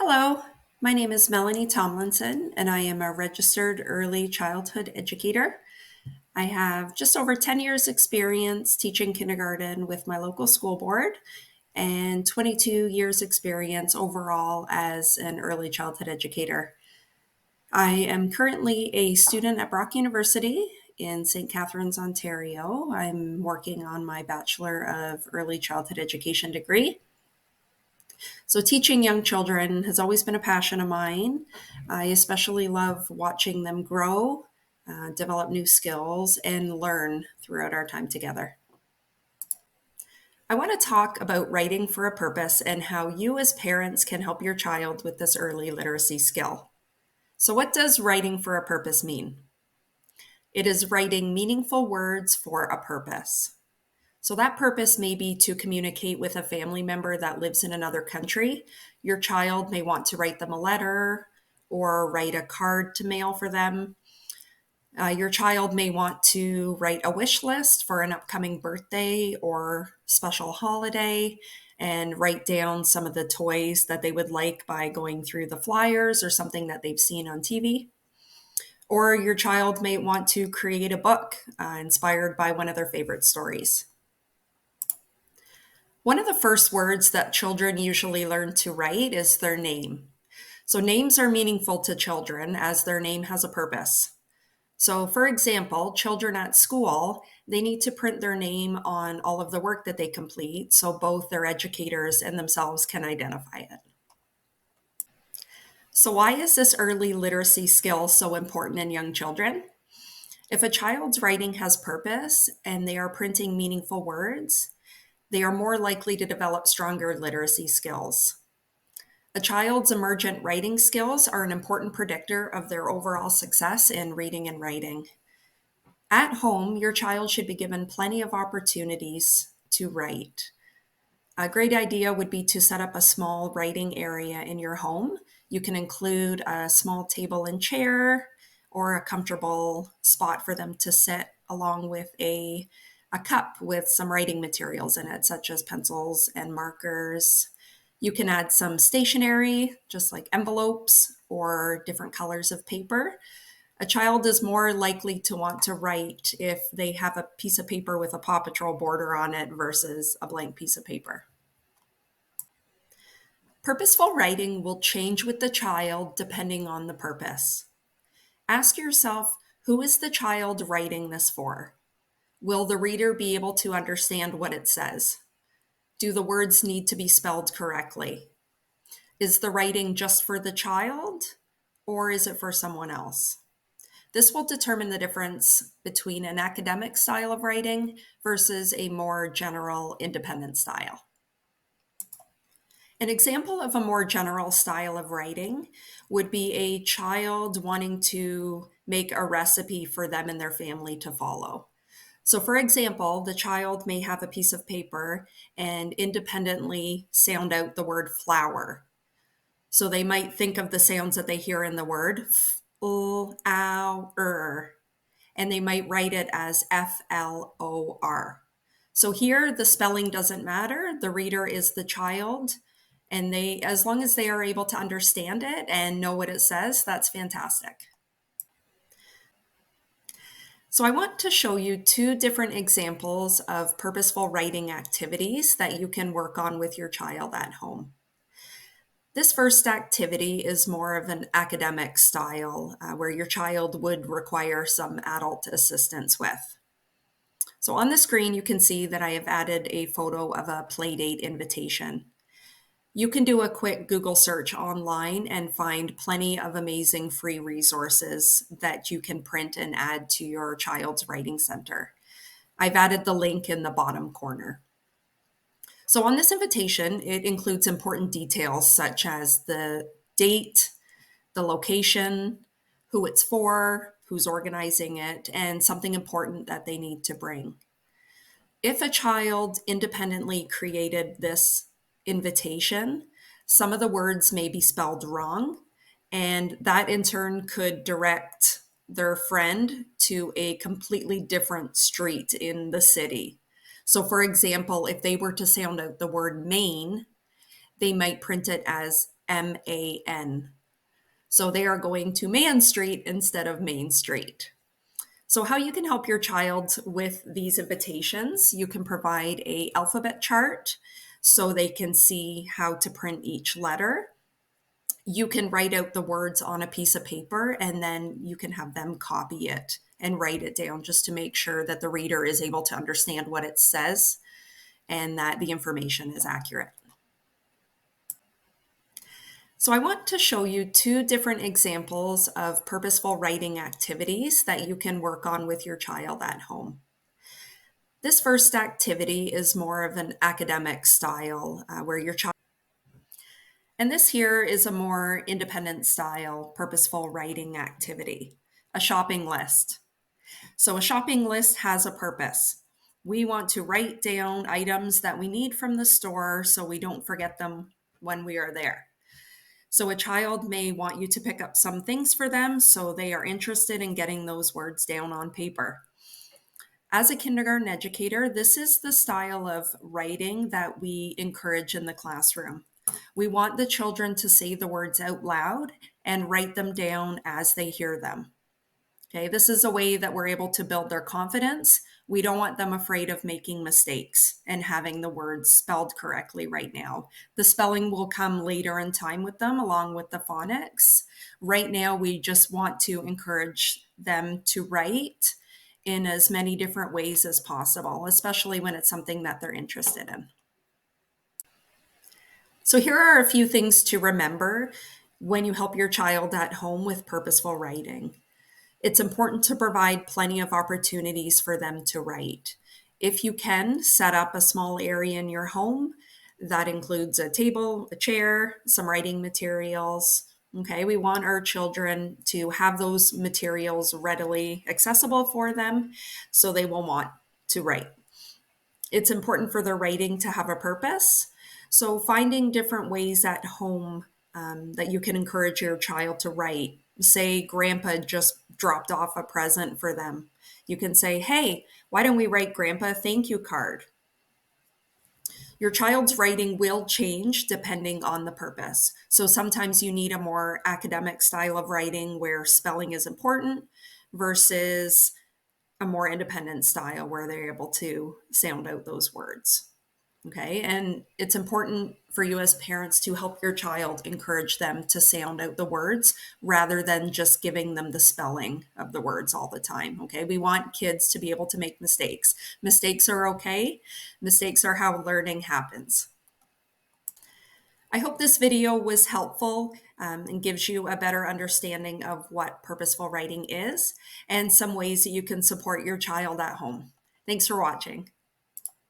Hello, my name is Melanie Tomlinson, and I am a registered early childhood educator. I have just over 10 years' experience teaching kindergarten with my local school board and 22 years' experience overall as an early childhood educator. I am currently a student at Brock University in St. Catharines, Ontario. I'm working on my Bachelor of Early Childhood Education degree. So, teaching young children has always been a passion of mine. I especially love watching them grow, develop new skills, and learn throughout our time together. I want to talk about writing for a purpose and how you, as parents, can help your child with this early literacy skill. So, what does writing for a purpose mean? It is writing meaningful words for a purpose. So that purpose may be to communicate with a family member that lives in another country. Your child may want to write them a letter or write a card to mail for them. Your child may want to write a wish list for an upcoming birthday or special holiday and write down some of the toys that they would like by going through the flyers or something that they've seen on TV. Or your child may want to create a book inspired by one of their favorite stories. One of the first words that children usually learn to write is their name. So, names are meaningful to children as their name has a purpose. So, for example, children at school, they need to print their name on all of the work that they complete so both their educators and themselves can identify it. So, why is this early literacy skill so important in young children? If a child's writing has purpose and they are printing meaningful words, they are more likely to develop stronger literacy skills. A child's emergent writing skills are an important predictor of their overall success in reading and writing. At home, your child should be given plenty of opportunities to write. A great idea would be to set up a small writing area in your home. You can include a small table and chair or a comfortable spot for them to sit along with a cup with some writing materials in it, such as pencils and markers. You can add some stationery, just like envelopes or different colors of paper. A child is more likely to want to write if they have a piece of paper with a Paw Patrol border on it versus a blank piece of paper. Purposeful writing will change with the child depending on the purpose. Ask yourself, who is the child writing this for? Will the reader be able to understand what it says? Do the words need to be spelled correctly? Is the writing just for the child or is it for someone else? This will determine the difference between an academic style of writing versus a more general independent style. An example of a more general style of writing would be a child wanting to make a recipe for them and their family to follow. So, for example, the child may have a piece of paper and independently sound out the word flour. So, they might think of the sounds that they hear in the word, f, l, ow, and they might write it as FLOR. So, here the spelling doesn't matter. The reader is the child, and as long as they are able to understand it and know what it says, that's fantastic. So I want to show you two different examples of purposeful writing activities that you can work on with your child at home. This first activity is more of an academic style where your child would require some adult assistance with. So on the screen, you can see that I have added a photo of a Playdate invitation. You can do a quick Google search online and find plenty of amazing free resources that you can print and add to your child's writing center. I've added the link in the bottom corner. So on this invitation, it includes important details such as the date, the location, who it's for, who's organizing it, and something important that they need to bring. If a child independently created this invitation, some of the words may be spelled wrong, and that in turn could direct their friend to a completely different street in the city. So, for example, if they were to sound out the word Maine, they might print it as M-A-N. So they are going to Man Street instead of Main Street. So how you can help your child with these invitations, you can provide a alphabet chart so they can see how to print each letter. You can write out the words on a piece of paper and then you can have them copy it and write it down just to make sure that the reader is able to understand what it says and that the information is accurate. So I want to show you two different examples of purposeful writing activities that you can work on with your child at home. This first activity is more of an academic style where your child, and this here is a more independent style purposeful writing activity, a shopping list. So a shopping list has a purpose. We want to write down items that we need from the store so we don't forget them when we are there. So a child may want you to pick up some things for them so they are interested in getting those words down on paper. As a kindergarten educator, this is the style of writing that we encourage in the classroom. We want the children to say the words out loud and write them down as they hear them. Okay, this is a way that we're able to build their confidence. We don't want them afraid of making mistakes and having the words spelled correctly right now. The spelling will come later in time with them along with the phonics. Right now, we just want to encourage them to write in as many different ways as possible, especially when it's something that they're interested in. So here are a few things to remember when you help your child at home with purposeful writing. It's important to provide plenty of opportunities for them to write. If you can, set up a small area in your home that includes a table, a chair, some writing materials. Okay, we want our children to have those materials readily accessible for them so they will want to write. It's important for their writing to have a purpose. So finding different ways at home that you can encourage your child to write. Say grandpa just dropped off a present for them. You can say, hey, why don't we write grandpa a thank you card? Your child's writing will change depending on the purpose. So sometimes you need a more academic style of writing where spelling is important versus a more independent style where they're able to sound out those words. Okay, and it's important for you as parents to help your child encourage them to sound out the words rather than just giving them the spelling of the words all the time. Okay, we want kids to be able to make mistakes. Mistakes are okay. Mistakes are how learning happens. I hope this video was helpful and gives you a better understanding of what purposeful writing is and some ways that you can support your child at home. Thanks for watching.